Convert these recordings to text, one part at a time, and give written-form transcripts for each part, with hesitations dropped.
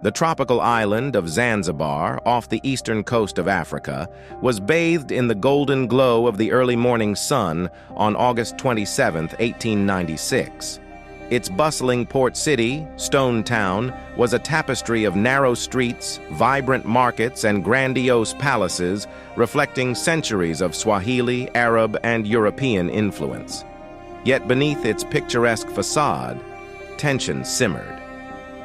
The tropical island of Zanzibar, off the eastern coast of Africa, was bathed in the golden glow of the early morning sun on August 27, 1896. Its bustling port city, Stone Town, was a tapestry of narrow streets, vibrant markets, and grandiose palaces, reflecting centuries of Swahili, Arab, and European influence. Yet beneath its picturesque facade, tension simmered.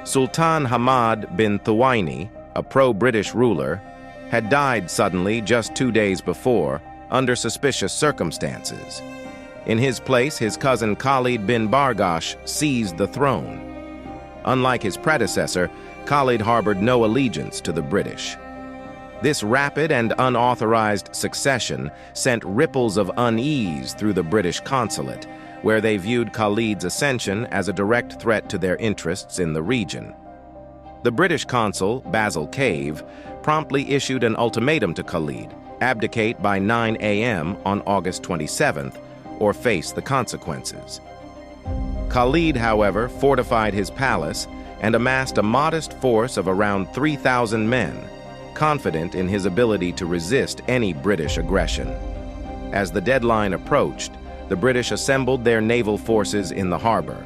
Sultan Hamad bin Thuwaini, a pro-British ruler, had died suddenly just 2 days before, under suspicious circumstances. In his place, his cousin Khalid bin Bargash seized the throne. Unlike his predecessor, Khalid harbored no allegiance to the British. This rapid and unauthorized succession sent ripples of unease through the British consulate, where they viewed Khalid's ascension as a direct threat to their interests in the region. The British consul, Basil Cave, promptly issued an ultimatum to Khalid: abdicate by 9 a.m. on August 27th, or face the consequences. Khalid, however, fortified his palace and amassed a modest force of around 3,000 men, confident in his ability to resist any British aggression. As the deadline approached, the British assembled their naval forces in the harbor.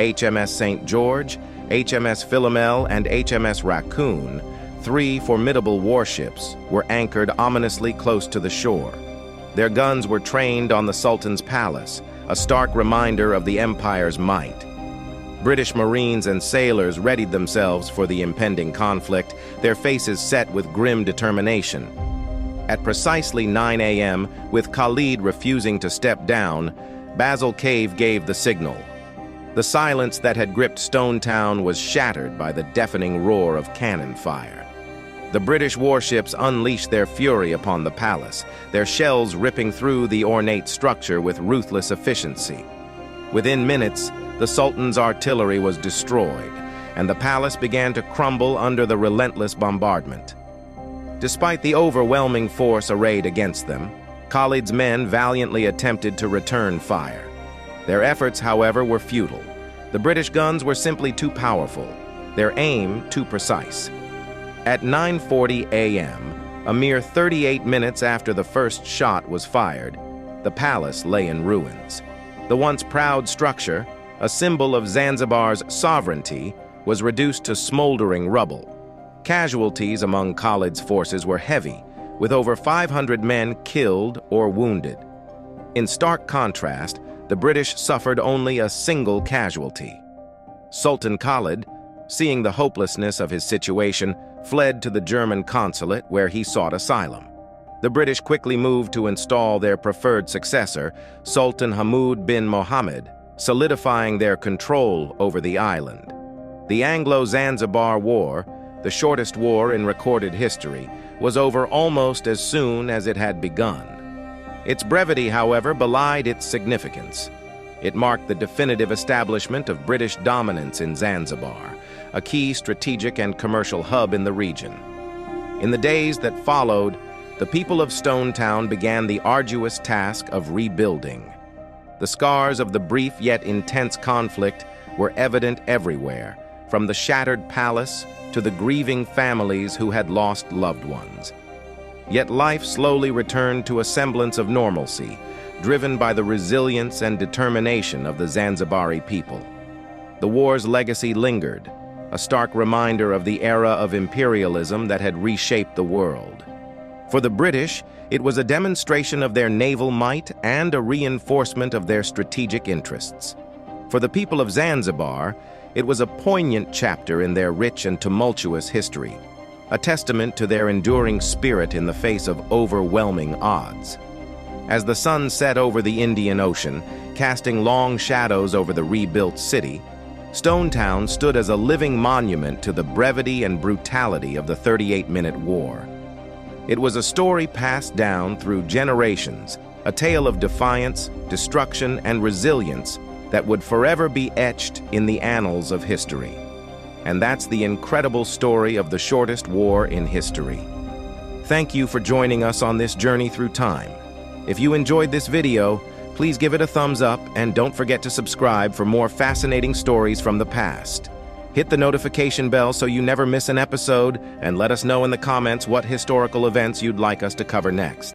HMS St. George, HMS Philomel, and HMS Raccoon, 3 formidable warships, were anchored ominously close to the shore. Their guns were trained on the Sultan's palace, a stark reminder of the empire's might. British Marines and sailors readied themselves for the impending conflict, their faces set with grim determination. At precisely 9 a.m., with Khalid refusing to step down, Basil Cave gave the signal. The silence that had gripped Stone Town was shattered by the deafening roar of cannon fire. The British warships unleashed their fury upon the palace, their shells ripping through the ornate structure with ruthless efficiency. Within minutes, the Sultan's artillery was destroyed, and the palace began to crumble under the relentless bombardment. Despite the overwhelming force arrayed against them, Khalid's men valiantly attempted to return fire. Their efforts, however, were futile. The British guns were simply too powerful, their aim too precise. At 9:40 a.m., a mere 38 minutes after the first shot was fired, the palace lay in ruins. The once proud structure, a symbol of Zanzibar's sovereignty, was reduced to smoldering rubble. Casualties among Khalid's forces were heavy, with over 500 men killed or wounded. In stark contrast, the British suffered only a single casualty. Sultan Khalid, seeing the hopelessness of his situation, fled to the German consulate where he sought asylum. The British quickly moved to install their preferred successor, Sultan Hamoud bin Mohammed, solidifying their control over the island. The Anglo-Zanzibar War, the shortest war in recorded history, was over almost as soon as it had begun. Its brevity, however, belied its significance. It marked the definitive establishment of British dominance in Zanzibar, a key strategic and commercial hub in the region. In the days that followed, the people of Stone Town began the arduous task of rebuilding. The scars of the brief yet intense conflict were evident everywhere, from the shattered palace to the grieving families who had lost loved ones. Yet life slowly returned to a semblance of normalcy, driven by the resilience and determination of the Zanzibari people. The war's legacy lingered, a stark reminder of the era of imperialism that had reshaped the world. For the British, it was a demonstration of their naval might and a reinforcement of their strategic interests. For the people of Zanzibar, it was a poignant chapter in their rich and tumultuous history, a testament to their enduring spirit in the face of overwhelming odds. As the sun set over the Indian Ocean, casting long shadows over the rebuilt city, Stone Town stood as a living monument to the brevity and brutality of the 38-minute war. It was a story passed down through generations, a tale of defiance, destruction, and resilience that would forever be etched in the annals of history. And that's the incredible story of the shortest war in history. Thank you for joining us on this journey through time. If you enjoyed this video, please give it a thumbs up and don't forget to subscribe for more fascinating stories from the past. Hit the notification bell so you never miss an episode, and let us know in the comments what historical events you'd like us to cover next.